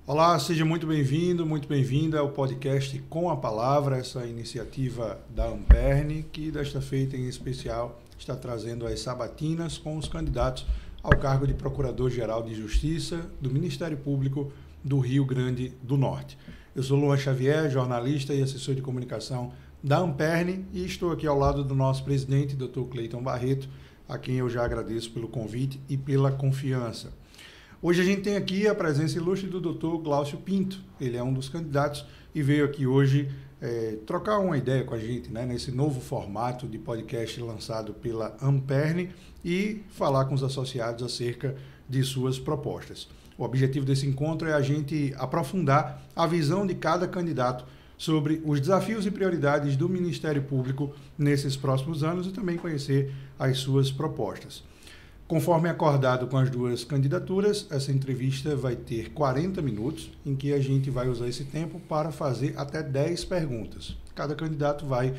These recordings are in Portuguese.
Olá, seja muito bem-vindo, muito bem-vinda ao podcast Com a Palavra, essa iniciativa da Amperne, que desta feita em especial está trazendo as sabatinas com os candidatos ao cargo de Procurador-Geral de Justiça do Ministério Público do Rio Grande do Norte. Eu sou Luan Xavier, jornalista e assessor de comunicação da Amperne e estou aqui ao lado do nosso presidente, Dr. Cleiton Barreto, a quem eu já agradeço pelo convite e pela confiança. Hoje a gente tem aqui a presença ilustre do Dr. Glaucio Pinto. Ele é um dos candidatos e veio aqui hoje trocar uma ideia com a gente, né, nesse novo formato de podcast lançado pela Amperne e falar com os associados acerca de suas propostas. O objetivo desse encontro é a gente aprofundar a visão de cada candidato sobre os desafios e prioridades do Ministério Público nesses próximos anos e também conhecer as suas propostas. Conforme acordado com as duas candidaturas, essa entrevista vai ter 40 minutos, em que a gente vai usar esse tempo para fazer até 10 perguntas. Cada candidato vai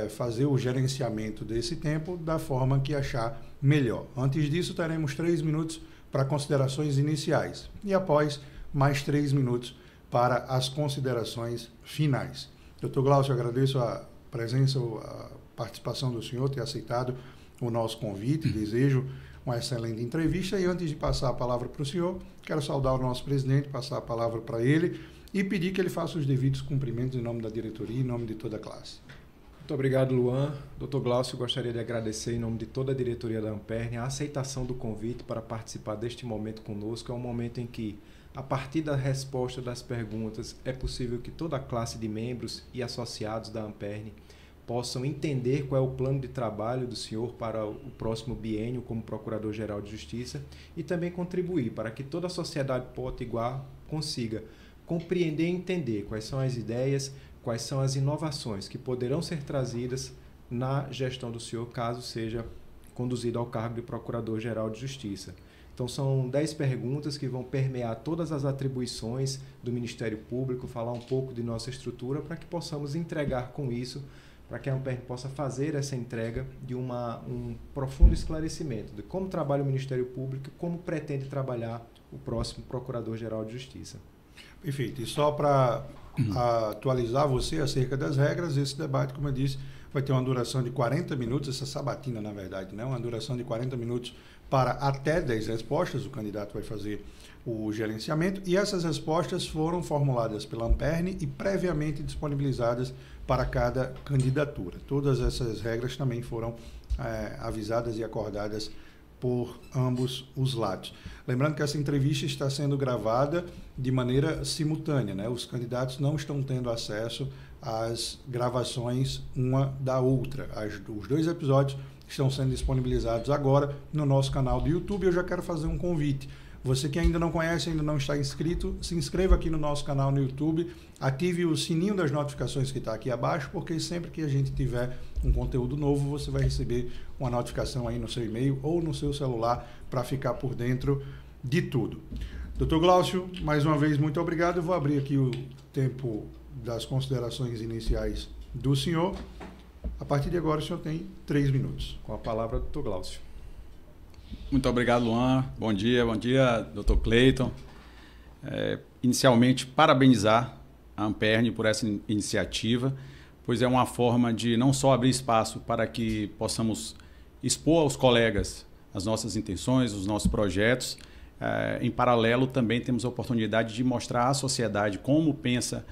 fazer o gerenciamento desse tempo da forma que achar melhor. Antes disso, teremos 3 minutos para considerações iniciais e após mais 3 minutos para as considerações finais. Dr. Glaucio, eu agradeço a presença, a participação do senhor, ter aceitado o nosso convite, desejo uma excelente entrevista e antes de passar a palavra para o senhor, quero saudar o nosso presidente, passar a palavra para ele e pedir que ele faça os devidos cumprimentos em nome da diretoria e em nome de toda a classe. Muito obrigado, Luan. Dr. Glaucio, gostaria de agradecer em nome de toda a diretoria da Amperne a aceitação do convite para participar deste momento conosco. É um momento em que, a partir da resposta das perguntas, é possível que toda a classe de membros e associados da Amperne possam entender qual é o plano de trabalho do senhor para o próximo biênio como Procurador-Geral de Justiça e também contribuir para que toda a sociedade potiguar consiga compreender e entender quais são as ideias, quais são as inovações que poderão ser trazidas na gestão do senhor, caso seja conduzido ao cargo de Procurador-Geral de Justiça. Então, são 10 perguntas que vão permear todas as atribuições do Ministério Público, falar um pouco de nossa estrutura para que possamos entregar com isso, para que a Amperne possa fazer essa entrega de um profundo esclarecimento de como trabalha o Ministério Público e como pretende trabalhar o próximo Procurador-Geral de Justiça. Perfeito. E só para atualizar você acerca das regras, esse debate, como eu disse, vai ter uma duração de 40 minutos, essa sabatina, na verdade, né? Uma duração de 40 minutos para até 10 respostas, o candidato vai fazer o gerenciamento, e essas respostas foram formuladas pela Amperne e previamente disponibilizadas para cada candidatura. Todas essas regras também foram avisadas e acordadas por ambos os lados. Lembrando que essa entrevista está sendo gravada de maneira simultânea, né? Os candidatos não estão tendo acesso às gravações uma da outra. Os 2 episódios estão sendo disponibilizados agora no nosso canal do YouTube. Eu já quero fazer um convite. Você que ainda não conhece, ainda não está inscrito, se inscreva aqui no nosso canal no YouTube, ative o sininho das notificações que está aqui abaixo, porque sempre que a gente tiver um conteúdo novo, você vai receber uma notificação aí no seu e-mail ou no seu celular para ficar por dentro de tudo. Dr. Glaucio, mais uma vez, muito obrigado. Eu vou abrir aqui o tempo das considerações iniciais do senhor. A partir de agora, o senhor tem 3 minutos. Com a palavra, Dr. Glaucio. Muito obrigado, Luan. Bom dia, Dr. Cleiton. Inicialmente, parabenizar a Amperne por essa iniciativa, pois é uma forma de não só abrir espaço para que possamos expor aos colegas as nossas intenções, os nossos projetos. Em paralelo, também temos a oportunidade de mostrar à sociedade como pensa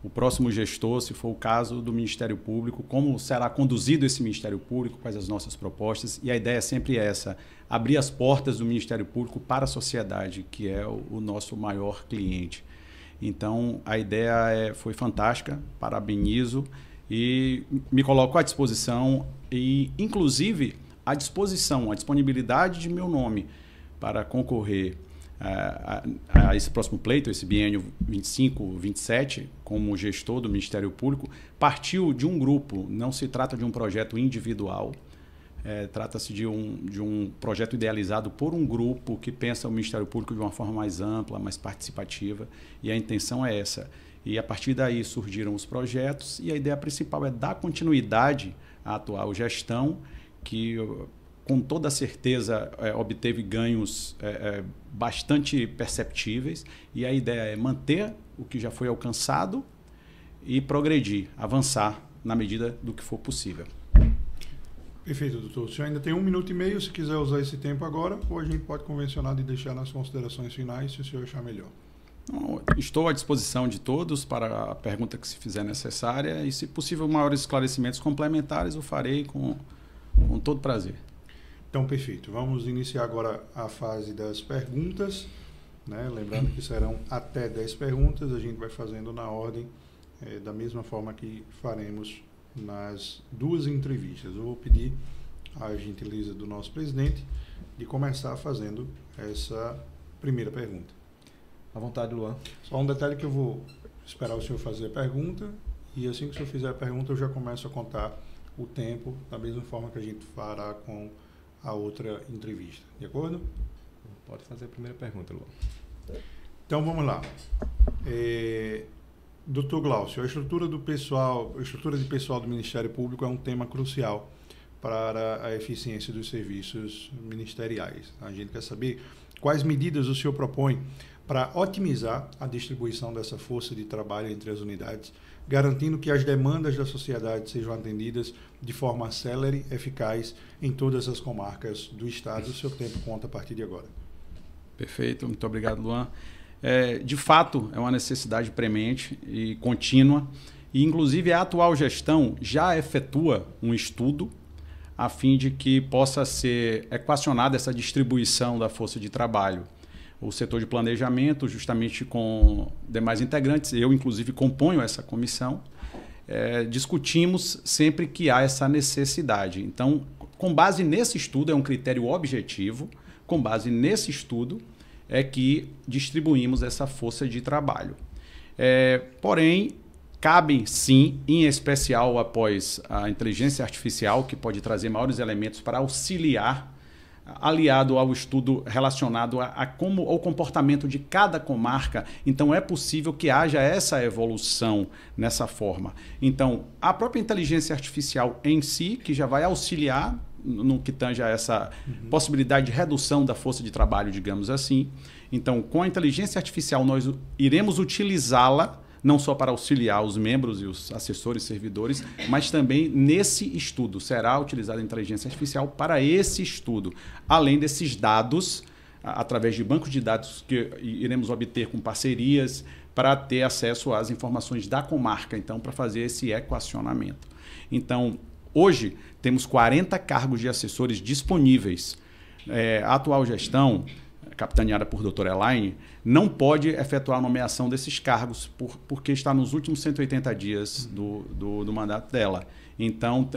o próximo gestor, se for o caso do Ministério Público, como será conduzido esse Ministério Público, quais as nossas propostas. E a ideia é sempre essa, abrir as portas do Ministério Público para a sociedade, que é o nosso maior cliente. Então, a ideia foi fantástica, parabenizo e me coloco à disposição e, inclusive, à disponibilidade de meu nome para concorrer a esse próximo pleito, esse biênio 25-27, como gestor do Ministério Público, partiu de um grupo, não se trata de um projeto individual, trata-se de um projeto idealizado por um grupo que pensa o Ministério Público de uma forma mais ampla, mais participativa, e a intenção é essa. E a partir daí surgiram os projetos e a ideia principal é dar continuidade à atual gestão, que com toda certeza, obteve ganhos bastante perceptíveis, e a ideia é manter o que já foi alcançado e progredir, avançar na medida do que for possível. Perfeito, doutor. O senhor ainda tem 1 minuto e meio, se quiser usar esse tempo agora, ou a gente pode convencionar de deixar nas considerações finais, se o senhor achar melhor. Estou à disposição de todos para a pergunta que se fizer necessária, e, se possível, maiores esclarecimentos complementares, o farei com todo prazer. Então, perfeito. Vamos iniciar agora a fase das perguntas, né? Lembrando que serão até 10 perguntas, a gente vai fazendo na ordem, da mesma forma que faremos nas 2 entrevistas. Eu vou pedir a gentileza do nosso presidente de começar fazendo essa primeira pergunta. À vontade, Luan. Só um detalhe que eu vou esperar o senhor fazer a pergunta, e assim que o senhor fizer a pergunta eu já começo a contar o tempo, da mesma forma que a gente fará com a outra entrevista. De acordo? Pode fazer a primeira pergunta, Luan. Então vamos lá. Dr. Glaucio, a estrutura de pessoal do Ministério Público é um tema crucial para a eficiência dos serviços ministeriais. A gente quer saber quais medidas o senhor propõe para otimizar a distribuição dessa força de trabalho entre as unidades, garantindo que as demandas da sociedade sejam atendidas de forma célere, eficaz em todas as comarcas do Estado. O seu tempo conta a partir de agora. Perfeito, muito obrigado, Luan. De fato, é uma necessidade premente e contínua, e inclusive a atual gestão já efetua um estudo a fim de que possa ser equacionada essa distribuição da força de trabalho. O setor de planejamento, justamente com demais integrantes, eu inclusive componho essa comissão, discutimos sempre que há essa necessidade. Então, com base nesse estudo, é um critério objetivo, com base nesse estudo é que distribuímos essa força de trabalho. Porém, cabem sim, em especial após a inteligência artificial, que pode trazer maiores elementos para auxiliar, aliado ao estudo relacionado ao comportamento de cada comarca. Então, é possível que haja essa evolução nessa forma. Então, a própria inteligência artificial em si, que já vai auxiliar no que tange a essa possibilidade de redução da força de trabalho, digamos assim. Então, com a inteligência artificial, nós iremos utilizá-la não só para auxiliar os membros e os assessores, servidores, mas também nesse estudo. Será utilizada a inteligência artificial para esse estudo, além desses dados, através de bancos de dados que iremos obter com parcerias, para ter acesso às informações da comarca, então, para fazer esse equacionamento. Então, hoje, temos 40 cargos de assessores disponíveis. A atual gestão, capitaneada por Dr. Elaine, não pode efetuar a nomeação desses cargos porque está nos últimos 180 dias do mandato dela. Então,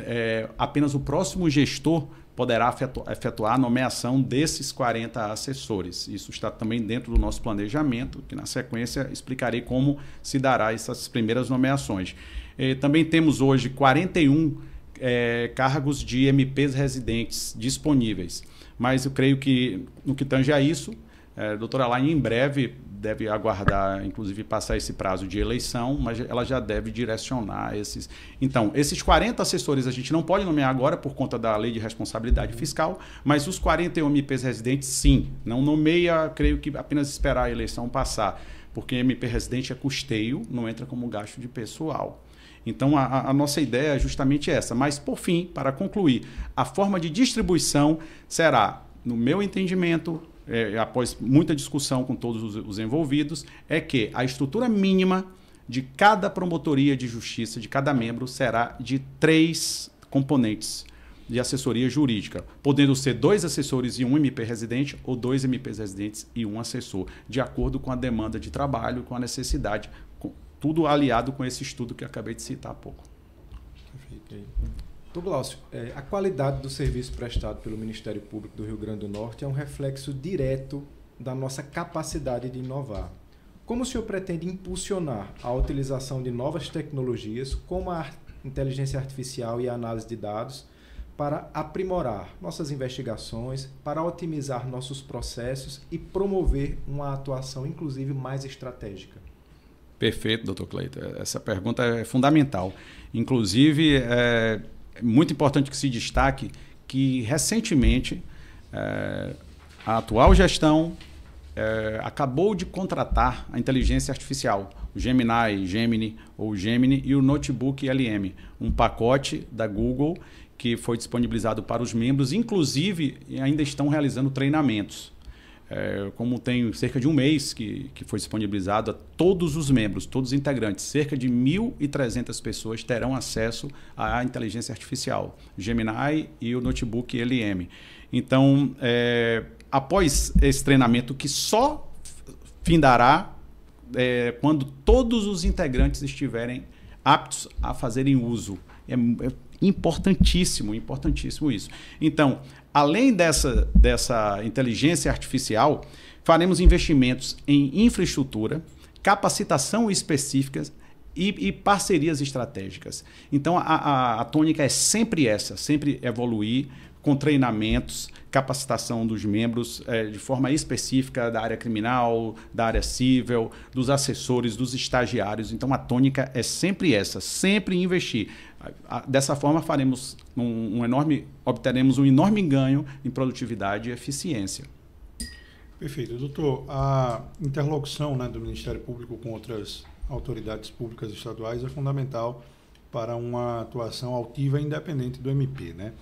apenas o próximo gestor poderá efetuar a nomeação desses 40 assessores. Isso está também dentro do nosso planejamento, que na sequência explicarei como se dará essas primeiras nomeações. Também temos hoje 41 cargos de MPs residentes disponíveis. Mas eu creio que, no que tange a isso, a doutora Elaine em breve deve aguardar, inclusive, passar esse prazo de eleição, mas ela já deve direcionar esses. Então, esses 40 assessores a gente não pode nomear agora por conta da lei de responsabilidade fiscal, mas os 41 MPs residentes, sim. Não nomeia, creio que apenas esperar a eleição passar, porque MP residente é custeio, não entra como gasto de pessoal. Então, a nossa ideia é justamente essa. Mas, por fim, para concluir, a forma de distribuição será, no meu entendimento, após muita discussão com todos os envolvidos, é que a estrutura mínima de cada promotoria de justiça, de cada membro, será de 3 componentes de assessoria jurídica, podendo ser 2 assessores e 1 MP residente ou 2 MPs residentes e 1 assessor, de acordo com a demanda de trabalho, com a necessidade, tudo aliado com esse estudo que eu acabei de citar há pouco. Perfeito. Dr. Glaucio, a qualidade do serviço prestado pelo Ministério Público do Rio Grande do Norte é um reflexo direto da nossa capacidade de inovar. Como o senhor pretende impulsionar a utilização de novas tecnologias, como a inteligência artificial e a análise de dados, para aprimorar nossas investigações, para otimizar nossos processos e promover uma atuação, inclusive, mais estratégica? Perfeito, doutor Cleiton. Essa pergunta é fundamental. Inclusive, é muito importante que se destaque que recentemente a atual gestão acabou de contratar a inteligência artificial, o Gemini e o Notebook LM, um pacote da Google que foi disponibilizado para os membros, inclusive ainda estão realizando treinamentos. Como tem cerca de um mês que foi disponibilizado a todos os membros, todos os integrantes, cerca de 1.300 pessoas terão acesso à inteligência artificial, Gemini e o Notebook LM. Então, após esse treinamento, que só findará quando todos os integrantes estiverem aptos a fazerem uso. É importantíssimo isso. Então, além dessa inteligência artificial, faremos investimentos em infraestrutura, capacitação específica e parcerias estratégicas. Então, a tônica é sempre essa, sempre evoluir com treinamentos, capacitação dos membros de forma específica da área criminal, da área civil, dos assessores, dos estagiários. Então, a tônica é sempre essa, sempre investir. Dessa forma, obteremos um enorme ganho em produtividade e eficiência. Perfeito. Doutor, a interlocução, né, do Ministério Público com outras autoridades públicas estaduais é fundamental para uma atuação altiva e independente do MP, né?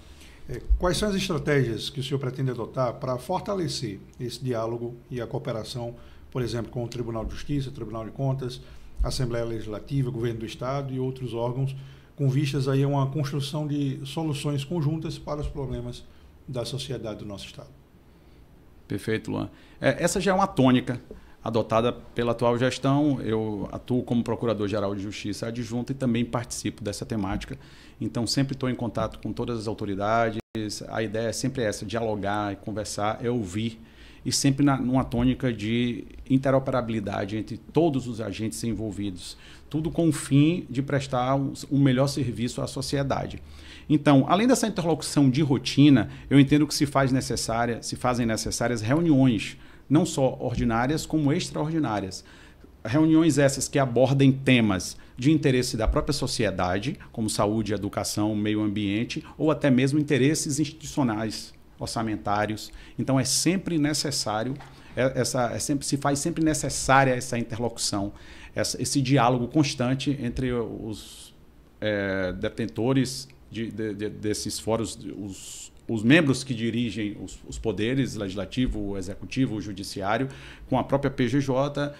Quais são as estratégias que o senhor pretende adotar para fortalecer esse diálogo e a cooperação, por exemplo, com o Tribunal de Justiça, Tribunal de Contas, Assembleia Legislativa, Governo do Estado e outros órgãos, com vistas aí a uma construção de soluções conjuntas para os problemas da sociedade do nosso Estado? Perfeito, Luan. Essa já é uma tônica adotada pela atual gestão. Eu atuo como Procurador-Geral de Justiça adjunto e também participo dessa temática. Então, sempre estou em contato com todas as autoridades. A ideia é sempre essa, dialogar, conversar, ouvir, e sempre numa tônica de interoperabilidade entre todos os agentes envolvidos. Tudo com o fim de prestar um melhor serviço à sociedade. Então, além dessa interlocução de rotina, eu entendo que se fazem necessárias reuniões, não só ordinárias, como extraordinárias. Reuniões essas que abordem temas de interesse da própria sociedade, como saúde, educação, meio ambiente, ou até mesmo interesses institucionais, orçamentários. Então, é sempre necessário, se faz sempre necessária essa interlocução, esse diálogo constante entre os detentores desses fóruns, os membros que dirigem os poderes legislativo, o executivo, o judiciário, com a própria PGJ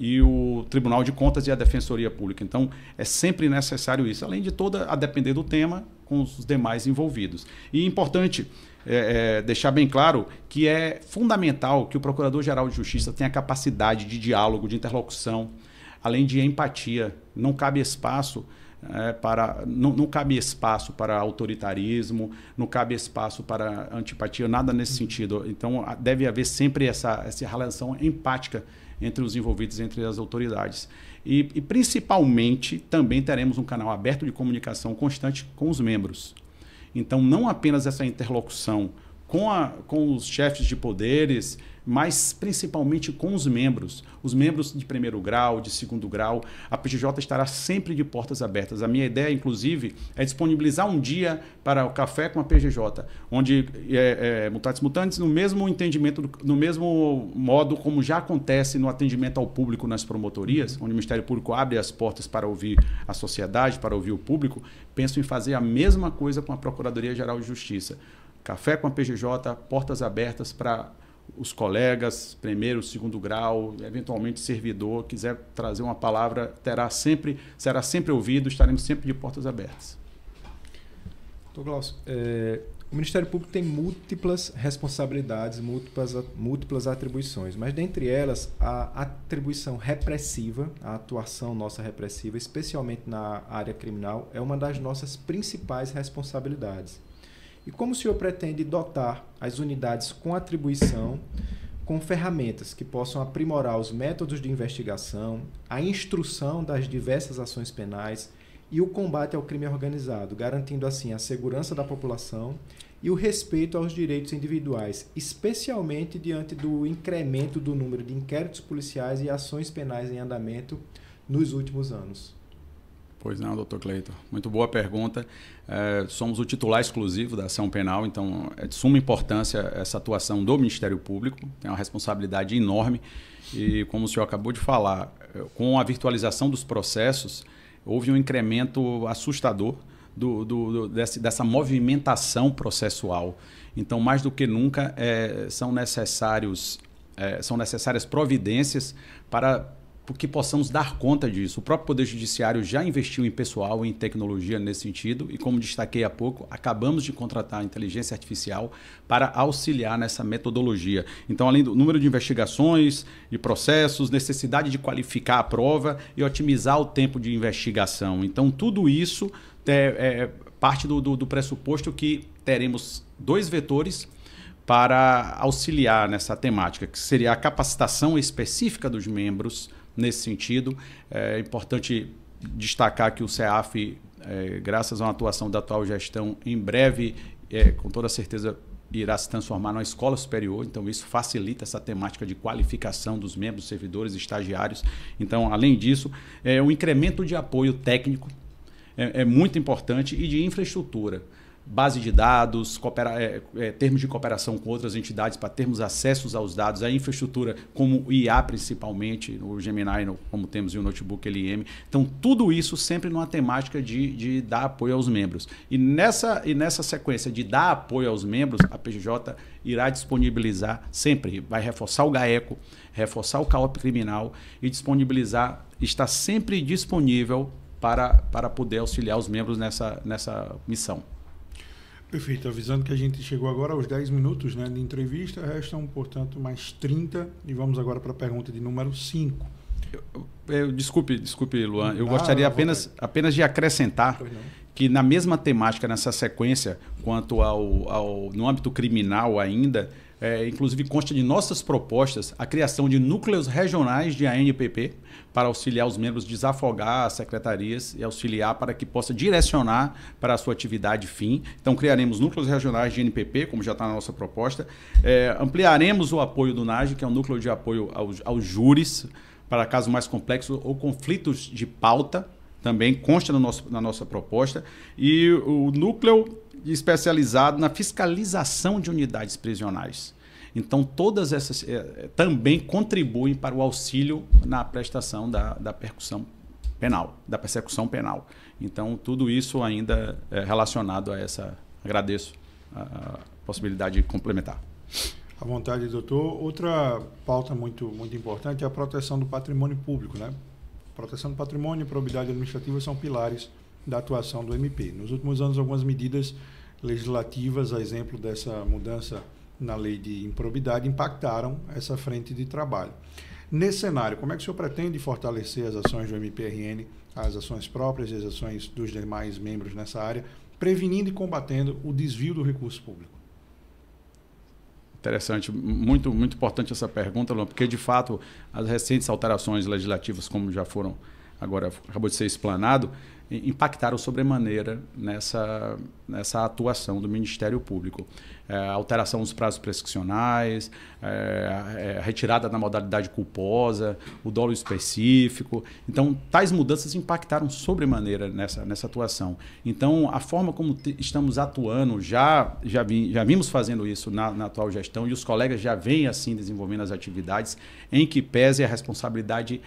e o Tribunal de Contas e a Defensoria Pública. Então, é sempre necessário isso, além de a depender do tema, com os demais envolvidos. E é importante deixar bem claro que é fundamental que o Procurador-Geral de Justiça tenha capacidade de diálogo, de interlocução, além de empatia. Não cabe espaço não cabe espaço para autoritarismo, não cabe espaço para antipatia, nada nesse sentido. Então, deve haver sempre essa relação empática entre os envolvidos, entre as autoridades. E principalmente, também teremos um canal aberto de comunicação constante com os membros. Então, não apenas essa interlocução com os chefes de poderes, mas principalmente com os membros de primeiro grau, de segundo grau. A PGJ estará sempre de portas abertas. A minha ideia, inclusive, é disponibilizar um dia para o café com a PGJ, onde mutatis mutandis, no mesmo entendimento, no mesmo modo como já acontece no atendimento ao público nas promotorias, onde o Ministério Público abre as portas para ouvir a sociedade, para ouvir o público, penso em fazer a mesma coisa com a Procuradoria-Geral de Justiça. Café com a PGJ, portas abertas para os colegas, primeiro, segundo grau, eventualmente servidor, quiser trazer uma palavra, será sempre ouvido, estaremos sempre de portas abertas. Doutor Glaucio, o Ministério Público tem múltiplas responsabilidades, múltiplas atribuições, mas dentre elas a atribuição repressiva, a atuação nossa repressiva, especialmente na área criminal, é uma das nossas principais responsabilidades. E como o senhor pretende dotar as unidades com atribuição, com ferramentas que possam aprimorar os métodos de investigação, a instrução das diversas ações penais e o combate ao crime organizado, garantindo assim a segurança da população e o respeito aos direitos individuais, especialmente diante do incremento do número de inquéritos policiais e ações penais em andamento nos últimos anos? Pois não, doutor Cleiton. Muito boa pergunta. Somos o titular exclusivo da ação penal, então é de suma importância essa atuação do Ministério Público, tem uma responsabilidade enorme e, como o senhor acabou de falar, com a virtualização dos processos, houve um incremento assustador dessa movimentação processual. Então, mais do que nunca, são necessárias providências para que possamos dar conta disso. O próprio Poder Judiciário já investiu em pessoal, em tecnologia nesse sentido e, como destaquei há pouco, acabamos de contratar a inteligência artificial para auxiliar nessa metodologia. Então, além do número de investigações, de processos, necessidade de qualificar a prova e otimizar o tempo de investigação. Então, tudo isso parte do pressuposto que teremos 2 vetores para auxiliar nessa temática, que seria a capacitação específica dos membros nesse sentido. É importante destacar que o CEAF, graças a uma atuação da atual gestão, em breve, com toda certeza, irá se transformar numa escola superior, então isso facilita essa temática de qualificação dos membros, servidores, estagiários. Então, além disso, o incremento de apoio técnico é muito importante e de infraestrutura. Base de dados, termos de cooperação com outras entidades para termos acessos aos dados, a infraestrutura como o IA principalmente, o Gemini, como temos o Notebook LM. Então, tudo isso sempre numa temática de dar apoio aos membros. E nessa sequência de dar apoio aos membros, a PGJ irá disponibilizar sempre, vai reforçar o GAECO, reforçar o CAOP criminal e disponibilizar, está sempre disponível para poder auxiliar os membros nessa missão. Perfeito, avisando que a gente chegou agora aos 10 minutos, né, de entrevista, restam, portanto, mais 30 e vamos agora para a pergunta de número 5. Desculpe, Luan, eu gostaria apenas de acrescentar que na mesma temática, nessa sequência, quanto no âmbito criminal ainda, inclusive consta de nossas propostas a criação de núcleos regionais de ANPP para auxiliar os membros, desafogar as secretarias e auxiliar para que possa direcionar para a sua atividade fim. Então, criaremos núcleos regionais de ANPP, como já está na nossa proposta. Ampliaremos o apoio do NAGE, que é um núcleo de apoio aos júris, para casos mais complexos ou conflitos de pauta, também consta na nossa proposta. E o núcleo especializado na fiscalização de unidades prisionais. Então, todas essas também contribuem para o auxílio na prestação da persecução penal. Então, tudo isso ainda é relacionado a essa. Agradeço a possibilidade de complementar. À vontade, doutor. Outra pauta muito importante é a proteção do patrimônio público, né? Proteção do patrimônio e probidade administrativa são pilares da atuação do MP. Nos últimos anos, algumas medidas legislativas, a exemplo dessa mudança na lei de improbidade, impactaram essa frente de trabalho. Nesse cenário, como é que o senhor pretende fortalecer as ações do MPRN, as ações próprias e as ações dos demais membros nessa área, prevenindo e combatendo o desvio do recurso público? Interessante, muito importante essa pergunta, Luan, porque de fato as recentes alterações legislativas, como já foram agora, acabou de ser explanado, impactaram sobremaneira nessa atuação do Ministério Público. A alteração dos prazos prescricionais, a retirada da modalidade culposa, o dolo específico. Então, tais mudanças impactaram sobremaneira nessa atuação. Então, a forma como estamos atuando, já vimos fazendo isso na atual gestão e os colegas já vêm assim desenvolvendo as atividades em que pese a responsabilidade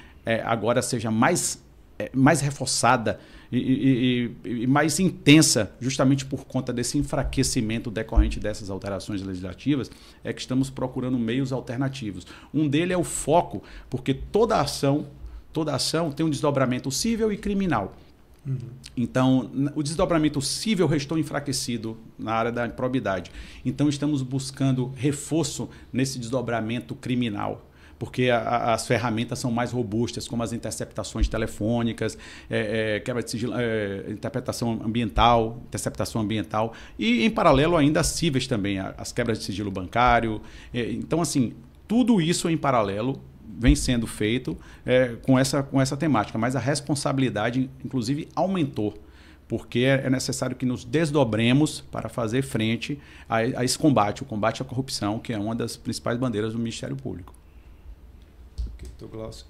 agora seja mais reforçada e mais intensa, justamente por conta desse enfraquecimento decorrente dessas alterações legislativas, é que estamos procurando meios alternativos. Um deles é o foco, porque toda ação tem um desdobramento cível e criminal. Uhum. Então, o desdobramento cível restou enfraquecido na área da improbidade. Então, estamos buscando reforço nesse desdobramento criminal, porque as ferramentas são mais robustas, como as interceptações telefônicas, quebra de sigilo, interpretação ambiental, interceptação ambiental, e em paralelo ainda as cíveis também, as quebras de sigilo bancário. Então, assim, tudo isso em paralelo vem sendo feito com essa temática, mas a responsabilidade, inclusive, aumentou, porque é necessário que nos desdobremos para fazer frente a esse combate, o combate à corrupção, que é uma das principais bandeiras do Ministério Público. Glaucio,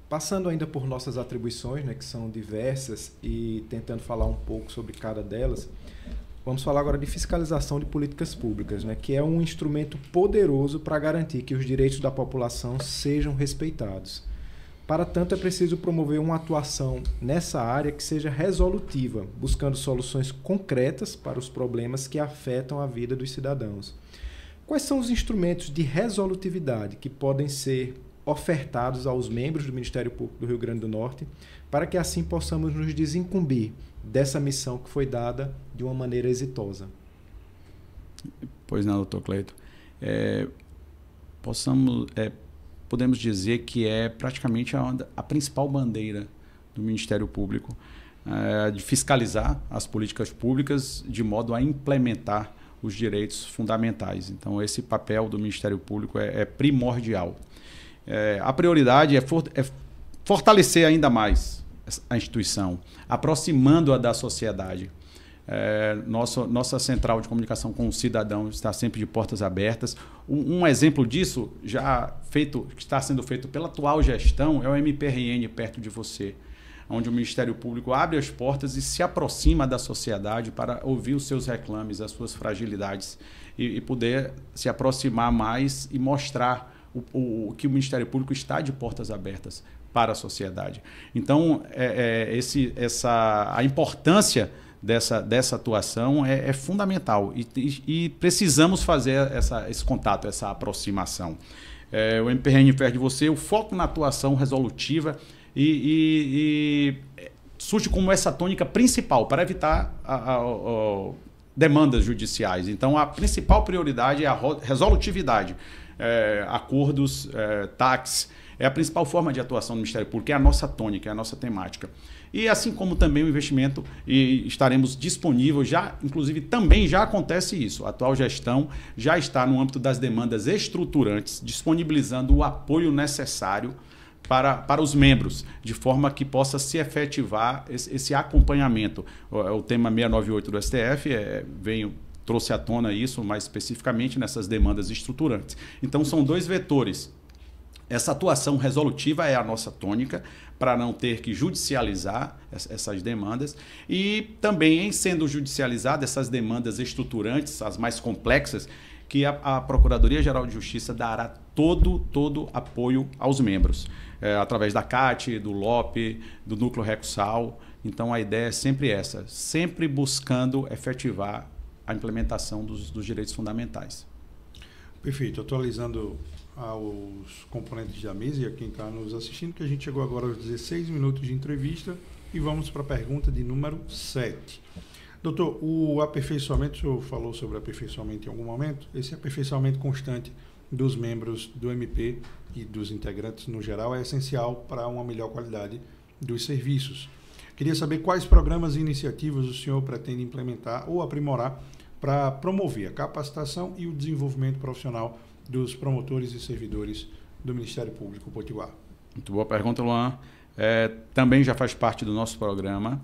Passando ainda por nossas atribuições, né, que são diversas, e tentando falar um pouco sobre cada delas, vamos falar agora de fiscalização de políticas públicas, né, que é um instrumento poderoso para garantir que os direitos da população sejam respeitados. Para tanto, é preciso promover uma atuação nessa área que seja resolutiva, buscando soluções concretas para os problemas que afetam a vida dos cidadãos. Quais são os instrumentos de resolutividade que podem ser ofertados aos membros do Ministério Público do Rio Grande do Norte, para que assim possamos nos desincumbir dessa missão que foi dada de uma maneira exitosa? Pois não, doutor Cleito. Podemos dizer que é praticamente a principal bandeira do Ministério Público, de fiscalizar as políticas públicas de modo a implementar os direitos fundamentais. Então, esse papel do Ministério Público é primordial. A prioridade é fortalecer ainda mais a instituição, aproximando-a da sociedade. Nossa central de comunicação com o cidadão está sempre de portas abertas. Um exemplo disso, que está sendo feito pela atual gestão, é o MPRN Perto de Você, onde o Ministério Público abre as portas e se aproxima da sociedade para ouvir os seus reclames, as suas fragilidades e poder se aproximar mais e mostrar que o Ministério Público está de portas abertas para a sociedade. Então, a importância dessa atuação é fundamental e precisamos fazer esse contato, essa aproximação. O MPRN Perto de Você, o foco na atuação resolutiva e surge como essa tônica principal para evitar demandas judiciais. Então, a principal prioridade é a resolutividade. Acordos, TACs, é a principal forma de atuação do Ministério Público, é a nossa tônica, é a nossa temática. E assim como também o investimento, e estaremos disponíveis, inclusive também já acontece isso, a atual gestão já está no âmbito das demandas estruturantes, disponibilizando o apoio necessário para os membros, de forma que possa se efetivar esse acompanhamento. O tema 698 do STF trouxe à tona isso, mais especificamente nessas demandas estruturantes. Então, são dois vetores. Essa atuação resolutiva é a nossa tônica, para não ter que judicializar essas demandas. E também, em sendo judicializadas essas demandas estruturantes, as mais complexas, que a Procuradoria-Geral de Justiça dará todo apoio aos membros, através da CAT, do LOP, do Núcleo Recursal. Então, a ideia é sempre essa, sempre buscando efetivar a implementação dos direitos fundamentais. Perfeito. Atualizando aos componentes da mesa e a quem está nos assistindo, que a gente chegou agora aos 16 minutos de entrevista e vamos para a pergunta de número 7. Doutor, o aperfeiçoamento, o senhor falou sobre aperfeiçoamento em algum momento, esse aperfeiçoamento constante dos membros do MP e dos integrantes no geral é essencial para uma melhor qualidade dos serviços. Queria saber quais programas e iniciativas o senhor pretende implementar ou aprimorar para promover a capacitação e o desenvolvimento profissional dos promotores e servidores do Ministério Público Potiguar. Muito boa pergunta, Luan. Também já faz parte do nosso programa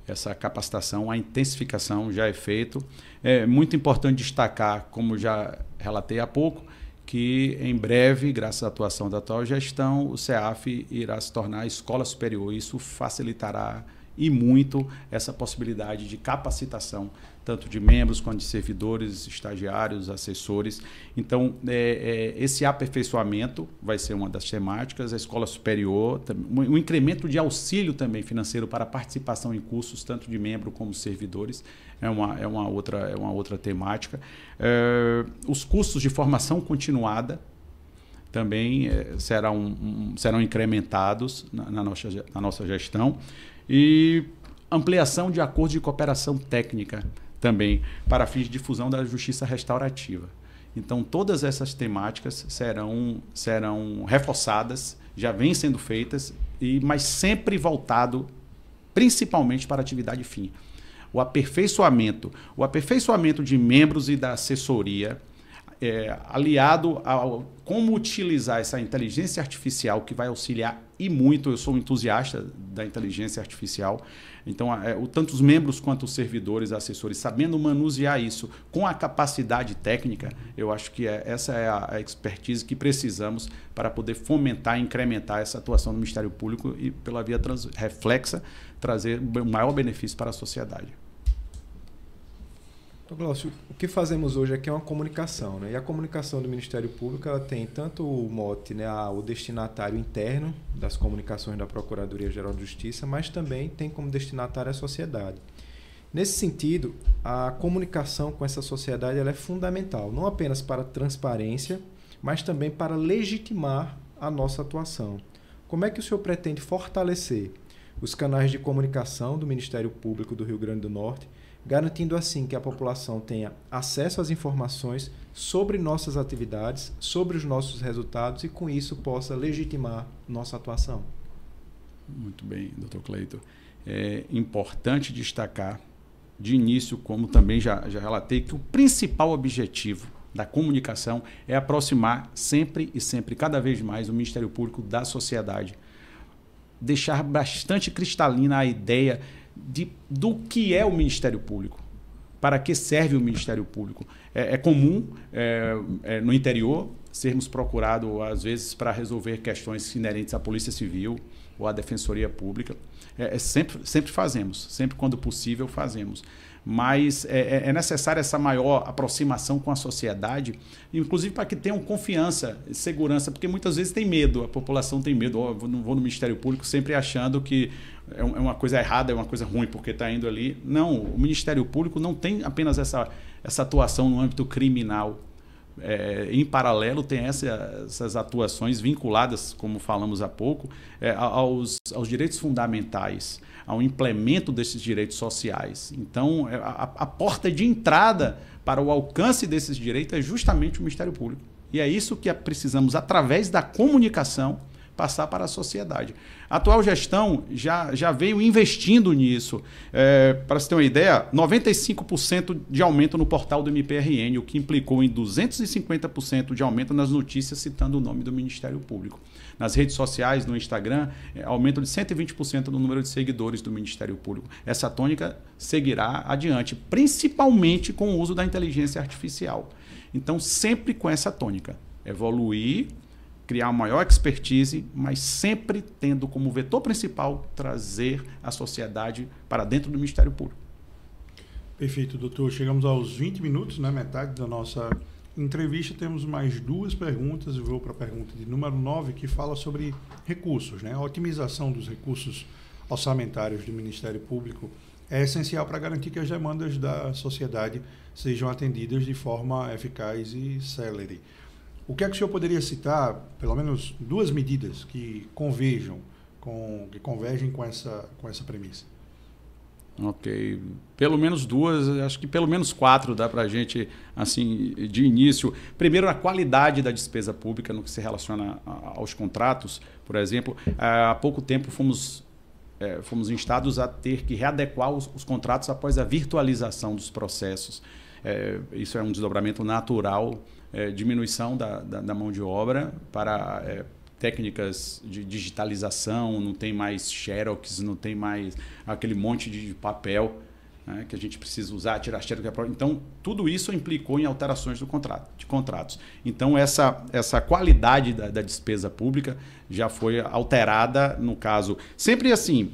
essa capacitação, a intensificação já é feito. É muito importante destacar, como já relatei há pouco, que em breve, graças à atuação da atual gestão, o CEAF irá se tornar escola superior. Isso facilitará e muito essa possibilidade de capacitação, tanto de membros quanto de servidores, estagiários, assessores. Então, esse aperfeiçoamento vai ser uma das temáticas, a escola superior, um incremento de auxílio também financeiro para a participação em cursos, tanto de membro como servidores, é uma outra temática. Os cursos de formação continuada também serão incrementados na nossa gestão. E ampliação de acordos de cooperação técnica também, para fins de difusão da justiça restaurativa. Então, todas essas temáticas serão reforçadas, já vêm sendo feitas, mas sempre voltado principalmente para a atividade fim. O aperfeiçoamento de membros e da assessoria aliado a como utilizar essa inteligência artificial, que vai auxiliar e muito. Eu sou um entusiasta da inteligência artificial. Então, tanto os membros quanto os servidores, assessores, sabendo manusear isso com a capacidade técnica, eu acho que essa é a expertise que precisamos para poder fomentar e incrementar essa atuação do Ministério Público e, pela via reflexa, trazer o maior benefício para a sociedade. Então, Glaucio, o que fazemos hoje aqui é uma comunicação, né? E a comunicação do Ministério Público ela tem tanto o mote, né, o destinatário interno das comunicações da Procuradoria-Geral de Justiça, mas também tem como destinatário a sociedade. Nesse sentido, a comunicação com essa sociedade ela é fundamental, não apenas para a transparência, mas também para legitimar a nossa atuação. Como é que o senhor pretende fortalecer os canais de comunicação do Ministério Público do Rio Grande do Norte, garantindo assim que a população tenha acesso às informações sobre nossas atividades, sobre os nossos resultados e com isso possa legitimar nossa atuação? Muito bem, Dr. Cleito. É importante destacar de início, como também já relatei, que o principal objetivo da comunicação é aproximar sempre, cada vez mais, o Ministério Público da sociedade. Deixar bastante cristalina a ideia do que é o Ministério Público, para que serve o Ministério Público. É comum no interior sermos procurados, às vezes, para resolver questões inerentes à Polícia Civil ou à Defensoria Pública. Sempre fazemos, sempre quando possível fazemos. Mas é necessária essa maior aproximação com a sociedade, inclusive para que tenham confiança e segurança, porque muitas vezes tem medo, a população tem medo. Eu não vou no Ministério Público sempre achando que é uma coisa errada, é uma coisa ruim porque está indo ali. Não, o Ministério Público não tem apenas essa atuação no âmbito criminal. Em paralelo, tem essas atuações vinculadas, como falamos há pouco, aos direitos fundamentais, ao implemento desses direitos sociais. Então, a porta de entrada para o alcance desses direitos é justamente o Ministério Público. E é isso que precisamos, através da comunicação, passar para a sociedade. A atual gestão já veio investindo nisso. Para você ter uma ideia, 95% de aumento no portal do MPRN, o que implicou em 250% de aumento nas notícias citando o nome do Ministério Público. Nas redes sociais, no Instagram, aumento de 120% no número de seguidores do Ministério Público. Essa tônica seguirá adiante, principalmente com o uso da inteligência artificial. Então, sempre com essa tônica, evoluir, criar uma maior expertise, mas sempre tendo como vetor principal trazer a sociedade para dentro do Ministério Público. Perfeito, doutor. Chegamos aos 20 minutos, né, metade da nossa entrevista. Temos mais duas perguntas. Eu vou para a pergunta de número 9, que fala sobre recursos, né? A otimização dos recursos orçamentários do Ministério Público é essencial para garantir que as demandas da sociedade sejam atendidas de forma eficaz e célere. O que é que o senhor poderia citar, pelo menos duas medidas que convergem com essa premissa? Ok. Pelo menos duas, acho que pelo menos 4 dá para a gente, assim, de início. Primeiro, a qualidade da despesa pública no que se relaciona aos contratos. Por exemplo, há pouco tempo fomos instados a ter que readequar os contratos após a virtualização dos processos. Isso é um desdobramento natural, diminuição da mão de obra para técnicas de digitalização, não tem mais xerox, não tem mais aquele monte de papel, né, que a gente precisa usar, tirar xerox. Então, tudo isso implicou em alterações de contratos. Então, essa qualidade da despesa pública já foi alterada, no caso. Sempre assim,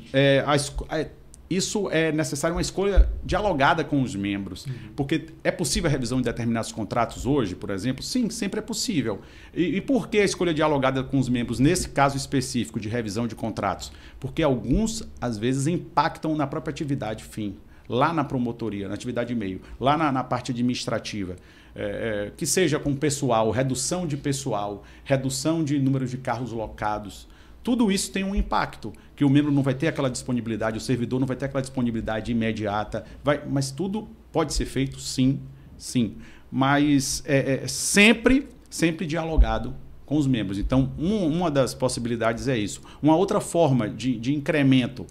isso é necessário uma escolha dialogada com os membros, porque é possível a revisão de determinados contratos hoje, por exemplo? Sim, sempre é possível. E por que a escolha dialogada com os membros nesse caso específico de revisão de contratos? Porque alguns, às vezes, impactam na própria atividade fim, lá na promotoria, na atividade meio, lá na parte administrativa. Que seja com pessoal, redução de número de carros locados. Tudo isso tem um impacto, que o membro não vai ter aquela disponibilidade, o servidor não vai ter aquela disponibilidade imediata, mas tudo pode ser feito, sim, mas sempre dialogado com os membros. Então, uma das possibilidades é isso. Uma outra forma de incremento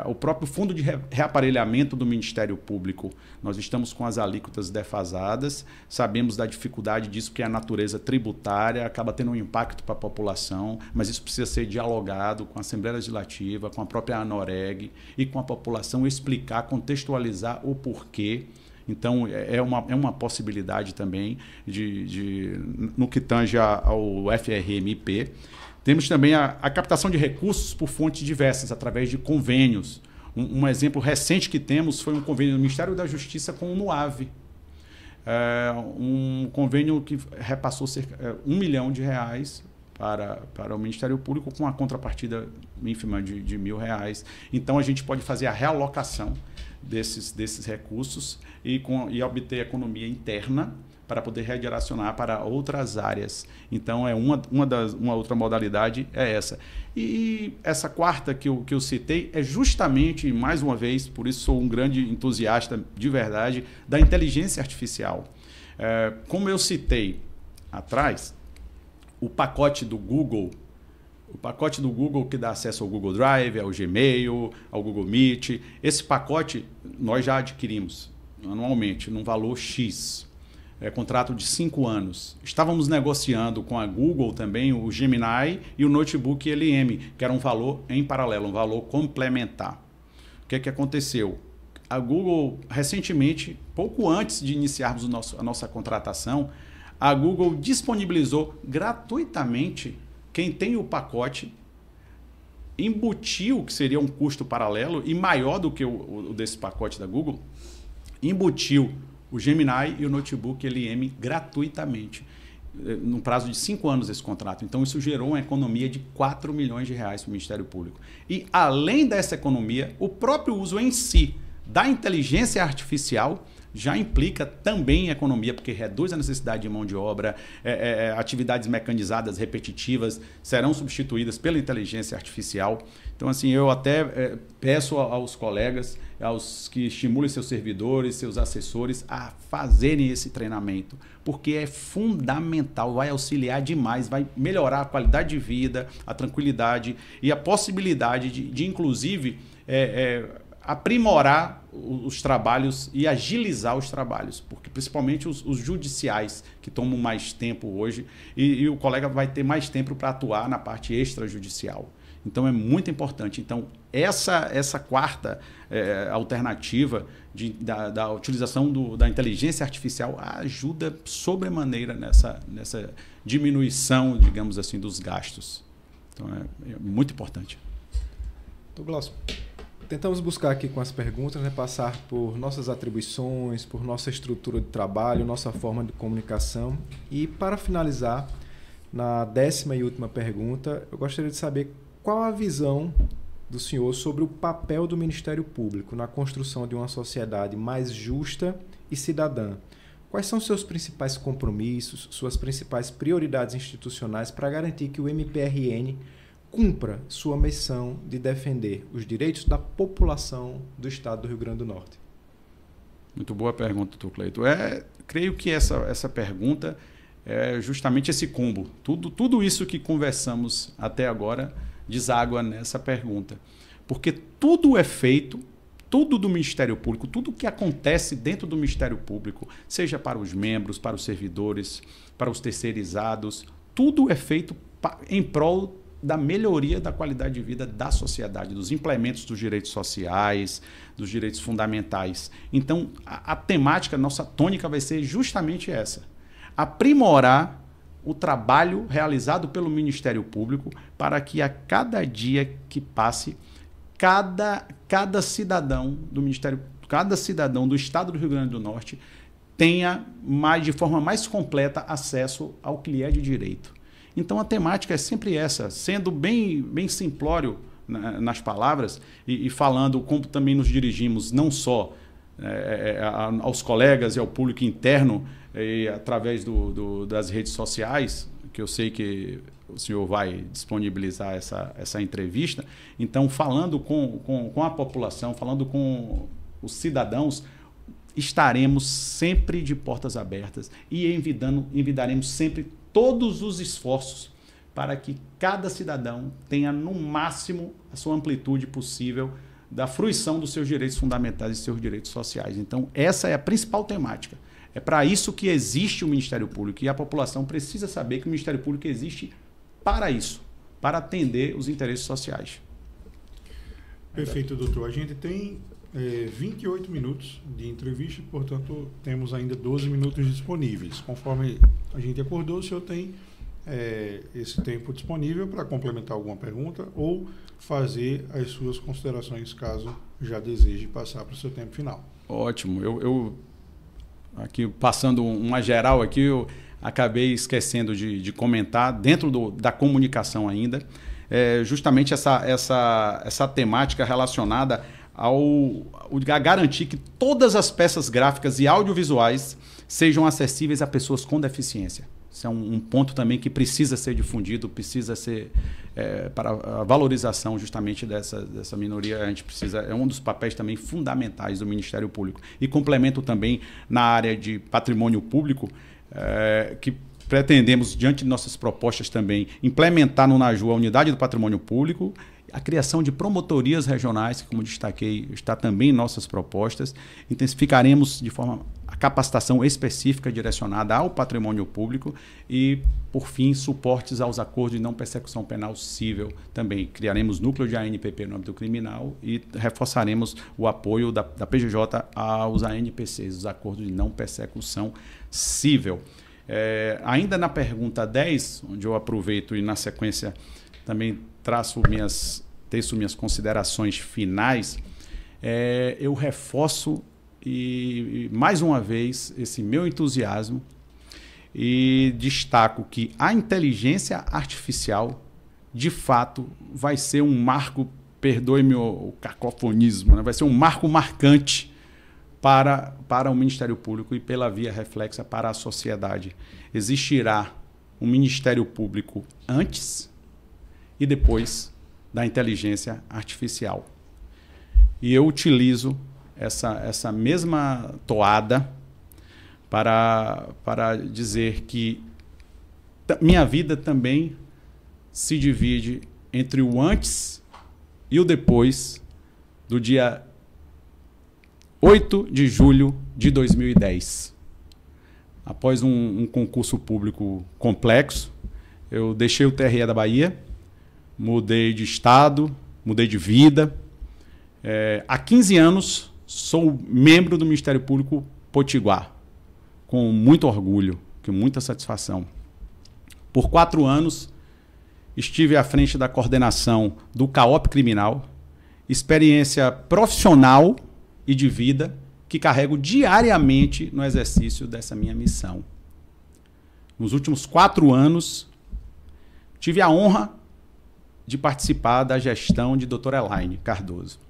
O próprio fundo de reaparelhamento do Ministério Público, nós estamos com as alíquotas defasadas, sabemos da dificuldade disso, porque a natureza tributária acaba tendo um impacto para a população, mas isso precisa ser dialogado com a Assembleia Legislativa, com a própria ANOREG e com a população, explicar, contextualizar o porquê. Então, é uma possibilidade também no que tange ao FRMP. Temos também a captação de recursos por fontes diversas, através de convênios. Um exemplo recente que temos foi um convênio do Ministério da Justiça com o NUAV. Um convênio que repassou cerca de R$1 milhão para o Ministério Público, com a contrapartida ínfima de R$1.000. Então, a gente pode fazer a realocação desses recursos e obter economia interna para poder redirecionar para outras áreas. Então, uma outra modalidade é essa. E essa quarta que eu citei é justamente, mais uma vez, por isso sou um grande entusiasta de verdade, da inteligência artificial. Como eu citei atrás, o pacote do Google que dá acesso ao Google Drive, ao Gmail, ao Google Meet, esse pacote nós já adquirimos anualmente, num valor X. Contrato de 5 anos. Estávamos negociando com a Google também o Gemini e o notebook LM, que era um valor em paralelo, um valor complementar. O que aconteceu? A Google, recentemente, pouco antes de iniciarmos a nossa contratação, a Google disponibilizou gratuitamente, quem tem o pacote, embutiu, que seria um custo paralelo e maior do que o desse pacote da Google, embutiu o Gemini e o notebook LM gratuitamente, no prazo de 5 anos esse contrato. Então, isso gerou uma economia de R$4 milhões para o Ministério Público. E, além dessa economia, o próprio uso em si da inteligência artificial já implica também em economia, porque reduz a necessidade de mão de obra, atividades mecanizadas repetitivas serão substituídas pela inteligência artificial. Então, assim, eu até peço aos colegas, aos que estimulem seus servidores, seus assessores a fazerem esse treinamento, porque é fundamental, vai auxiliar demais, vai melhorar a qualidade de vida, a tranquilidade e a possibilidade de inclusive, aprimorar os trabalhos e agilizar os trabalhos, porque principalmente os judiciais, que tomam mais tempo hoje, e o colega vai ter mais tempo para atuar na parte extrajudicial. Então, é muito importante. Então, essa quarta alternativa da utilização da inteligência artificial ajuda sobremaneira nessa diminuição, digamos assim, dos gastos. Então, é muito importante. Douglas, tentamos buscar aqui com as perguntas, passar por nossas atribuições, por nossa estrutura de trabalho, nossa forma de comunicação. E, para finalizar, na 10ª e última pergunta, eu gostaria de saber qual a visão do senhor sobre o papel do Ministério Público na construção de uma sociedade mais justa e cidadã. Quais são seus principais compromissos, suas principais prioridades institucionais para garantir que o MPRN cumpra sua missão de defender os direitos da população do Estado do Rio Grande do Norte? Muito boa pergunta, doutor Cleito. Creio que essa pergunta é justamente esse combo. Tudo isso que conversamos até agora deságua nessa pergunta. Porque tudo é feito, tudo do Ministério Público, tudo que acontece dentro do Ministério Público, seja para os membros, para os servidores, para os terceirizados, tudo é feito em prol da melhoria da qualidade de vida da sociedade, dos implementos dos direitos sociais, dos direitos fundamentais. Então, a temática, nossa tônica vai ser justamente essa: aprimorar o trabalho realizado pelo Ministério Público para que a cada dia que passe, cada cidadão do Ministério, cada cidadão do Estado do Rio Grande do Norte tenha de forma mais completa acesso ao que lhe é de direito. Então, a temática é sempre essa, sendo bem simplório nas palavras e falando como também nos dirigimos não só aos colegas e ao público interno, através das redes sociais, que eu sei que o senhor vai disponibilizar essa entrevista. Então, falando com a população, falando com os cidadãos, estaremos sempre de portas abertas e envidaremos sempre todos os esforços para que cada cidadão tenha no máximo a sua amplitude possível da fruição dos seus direitos fundamentais e seus direitos sociais. Então, essa é a principal temática. É para isso que existe o Ministério Público, e a população precisa saber que o Ministério Público existe para isso, para atender os interesses sociais. Perfeito, doutor. A gente tem 28 minutos de entrevista, portanto, temos ainda 12 minutos disponíveis. Conforme a gente acordou, o senhor tem esse tempo disponível para complementar alguma pergunta ou fazer as suas considerações, caso já deseje passar para o seu tempo final. Ótimo. Eu aqui, passando uma geral aqui, eu acabei esquecendo de comentar, dentro da comunicação ainda, justamente essa temática relacionada a garantir que todas as peças gráficas e audiovisuais sejam acessíveis a pessoas com deficiência. Isso é um ponto também que precisa ser difundido, precisa ser para a valorização justamente dessa minoria. A gente precisa, é um dos papéis também fundamentais do Ministério Público. E complemento também na área de patrimônio público, que pretendemos, diante de nossas propostas também, implementar no NAJU a unidade do patrimônio público, a criação de promotorias regionais, que, como destaquei, está também em nossas propostas. Intensificaremos de forma a capacitação específica direcionada ao patrimônio público e, por fim, suportes aos acordos de não persecução penal civil também. Criaremos núcleo de ANPP no âmbito criminal e reforçaremos o apoio da PGJ aos ANPCs, os acordos de não persecução civil. Ainda na pergunta 10, onde eu aproveito e na sequência também teço minhas considerações finais, eu reforço e mais uma vez esse meu entusiasmo e destaco que a inteligência artificial de fato vai ser um marco, perdoe-me o cacofonismo, né? Vai ser um marco marcante para o Ministério Público e, pela via reflexa, para a sociedade. Existirá um Ministério Público antes e depois da inteligência artificial. E eu utilizo essa mesma toada para dizer que minha vida também se divide entre o antes e o depois do dia 8 de julho de 2010. Após um concurso público complexo, eu deixei o TRE da Bahia, mudei de estado, mudei de vida. Há 15 anos sou membro do Ministério Público Potiguar, com muito orgulho, com muita satisfação. Por 4 anos estive à frente da coordenação do CAOP Criminal, experiência profissional e de vida que carrego diariamente no exercício dessa minha missão. Nos últimos 4 anos, tive a honra de participar da gestão de doutora Elaine Cardoso,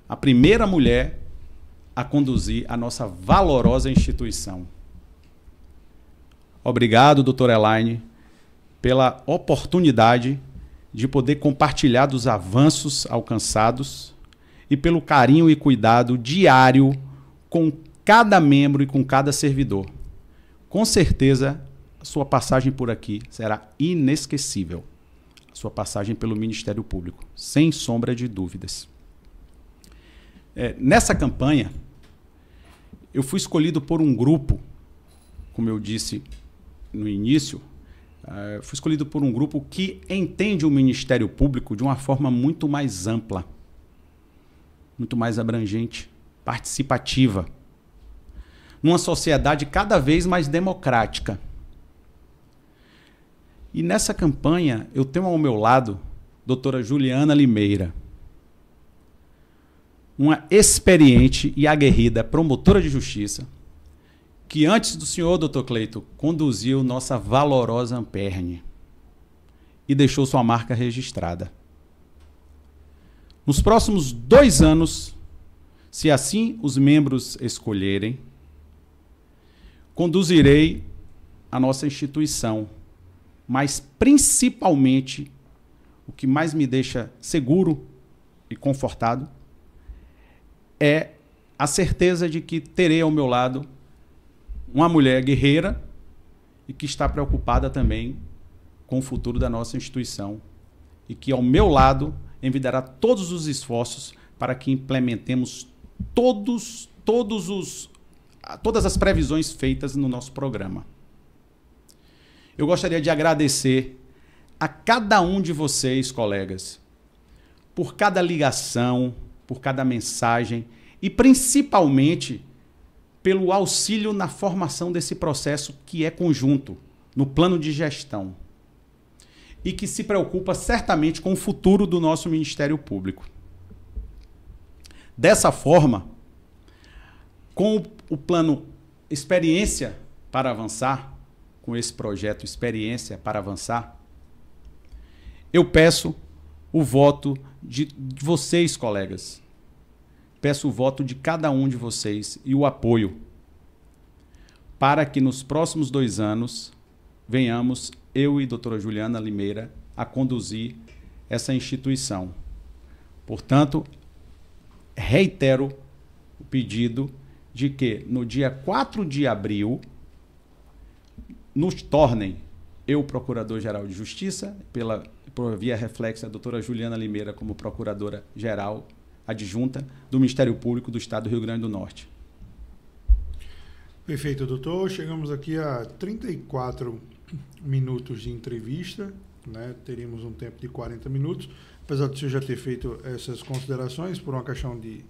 a primeira mulher a conduzir a nossa valorosa instituição. Obrigado, doutora Elaine, pela oportunidade de poder compartilhar dos avanços alcançados e pelo carinho e cuidado diário com cada membro e com cada servidor. Com certeza, a sua passagem por aqui será inesquecível. A sua passagem pelo Ministério Público, sem sombra de dúvidas. Nessa campanha, eu fui escolhido por um grupo, como eu disse no início, fui escolhido por um grupo que entende o Ministério Público de uma forma muito mais ampla, muito mais abrangente, participativa, numa sociedade cada vez mais democrática. E nessa campanha eu tenho ao meu lado doutora Juliana Limeira, uma experiente e aguerrida promotora de justiça, que antes do senhor, doutor Cleito, conduziu nossa valorosa Amperne e deixou sua marca registrada. Nos próximos 2 anos, se assim os membros escolherem, conduzirei a nossa instituição, mas principalmente o que mais me deixa seguro e confortado é a certeza de que terei ao meu lado uma mulher guerreira e que está preocupada também com o futuro da nossa instituição e que ao meu lado envidará todos os esforços para que implementemos todas as previsões feitas no nosso programa. Eu gostaria de agradecer a cada um de vocês, colegas, por cada ligação, por cada mensagem e principalmente pelo auxílio na formação desse processo que é conjunto, no plano de gestão, e que se preocupa certamente com o futuro do nosso Ministério Público. Dessa forma, com o plano Experiência para Avançar, com esse projeto Experiência para Avançar, eu peço o voto de vocês, colegas. Peço o voto de cada um de vocês e o apoio para que nos próximos 2 anos venhamos, eu e a doutora Juliana Limeira, a conduzir essa instituição. Portanto, reitero o pedido de que no dia 4 de abril nos tornem, eu, Procurador-Geral de Justiça, por via reflexa, a doutora Juliana Limeira como Procuradora-Geral adjunta do Ministério Público do Estado do Rio Grande do Norte. Perfeito, doutor. Chegamos aqui a 34 minutos de entrevista, né? Teríamos um tempo de 40 minutos. Apesar de você já ter feito essas considerações por uma questão de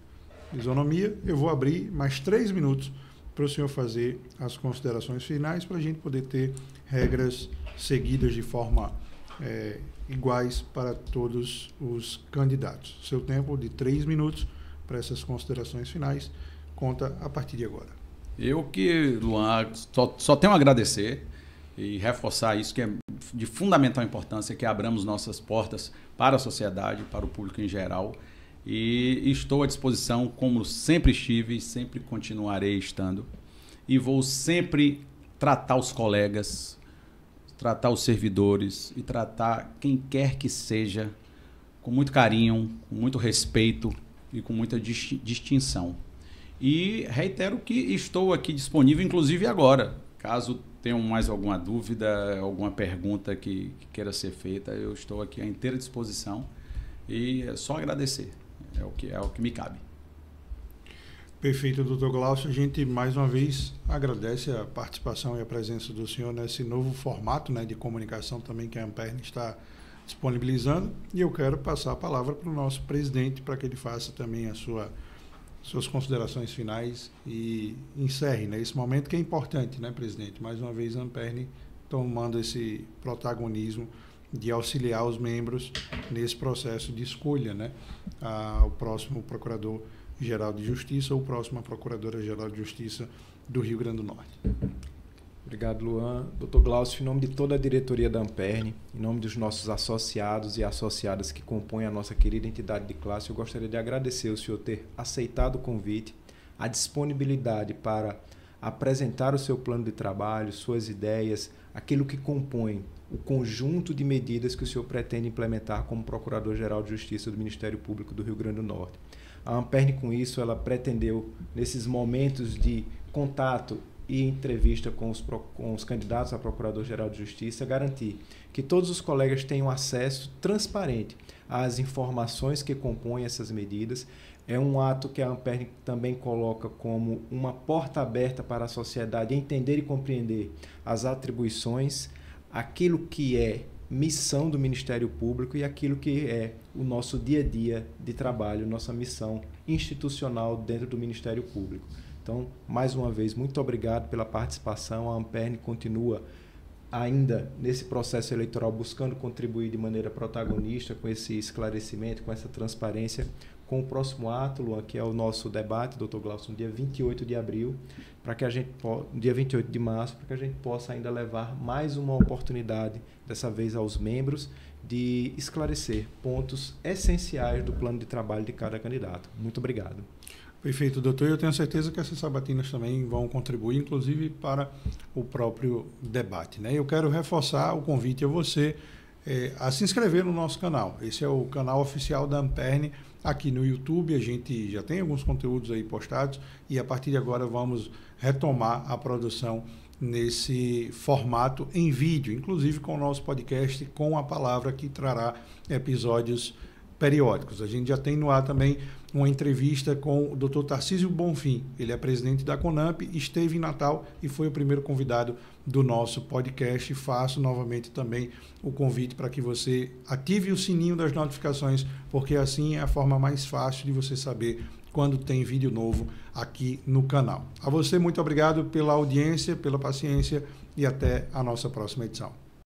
isonomia, eu vou abrir mais 3 minutos para o senhor fazer as considerações finais, para a gente poder ter regras seguidas de forma iguais para todos os candidatos. Seu tempo de 3 minutos para essas considerações finais conta a partir de agora. Eu que, Luan, só tenho a agradecer e reforçar isso que é de fundamental importância, que abramos nossas portas para a sociedade, para o público em geral, e estou à disposição, como sempre estive e sempre continuarei estando, e vou sempre tratar os colegas, tratar os servidores e tratar quem quer que seja com muito carinho, com muito respeito e com muita distinção. E reitero que estou aqui disponível, inclusive agora. Caso tenham mais alguma dúvida, alguma pergunta que queira ser feita, eu estou aqui à inteira disposição e é só agradecer. É o que me cabe. Perfeito, doutor Glaucio. A gente, mais uma vez, agradece a participação e a presença do senhor nesse novo formato, né, de comunicação também que a Amperne está disponibilizando. E eu quero passar a palavra para o nosso presidente, para que ele faça também suas considerações finais e encerre, né, esse momento que é importante, né, presidente? Mais uma vez, a Amperne tomando esse protagonismo de auxiliar os membros nesse processo de escolha, né, ao próximo Procurador-Geral de Justiça ou próxima Procuradora-Geral de Justiça do Rio Grande do Norte. Obrigado, Luan. Dr. Glaucio, em nome de toda a diretoria da Amperne, em nome dos nossos associados e associadas que compõem a nossa querida entidade de classe, eu gostaria de agradecer o senhor ter aceitado o convite, a disponibilidade para apresentar o seu plano de trabalho, suas ideias, aquilo que compõe o conjunto de medidas que o senhor pretende implementar como Procurador-Geral de Justiça do Ministério Público do Rio Grande do Norte. A Amperne, com isso, ela pretendeu, nesses momentos de contato e entrevista com os candidatos a Procurador-Geral de Justiça, garantir que todos os colegas tenham acesso transparente às informações que compõem essas medidas. É um ato que a Amperne também coloca como uma porta aberta para a sociedade entender e compreender as atribuições, aquilo que é missão do Ministério Público e aquilo que é o nosso dia a dia de trabalho, nossa missão institucional dentro do Ministério Público. Então, mais uma vez, muito obrigado pela participação. A Amperne continua ainda nesse processo eleitoral buscando contribuir de maneira protagonista com esse esclarecimento, com essa transparência, com o próximo ato, Luan, que é o nosso debate, doutor Glaucio, no dia 28 de abril, para que a gente dia 28 de março, para que a gente possa ainda levar mais uma oportunidade, dessa vez aos membros, de esclarecer pontos essenciais do plano de trabalho de cada candidato. Muito obrigado. Perfeito, doutor. Eu tenho certeza que essas sabatinas também vão contribuir, inclusive, para o próprio debate, né? Eu quero reforçar o convite a você a se inscrever no nosso canal. Esse é o canal oficial da Amperne aqui no YouTube. A gente já tem alguns conteúdos aí postados e a partir de agora vamos retomar a produção nesse formato em vídeo, inclusive com o nosso podcast Com a Palavra, que trará episódios periódicos. A gente já tem no ar também uma entrevista com o Dr. Tarcísio Bonfim. Ele é presidente da CONAMP, esteve em Natal e foi o primeiro convidado do nosso podcast. Faço novamente também o convite para que você ative o sininho das notificações, porque assim é a forma mais fácil de você saber quando tem vídeo novo aqui no canal. A você, muito obrigado pela audiência, pela paciência e até a nossa próxima edição.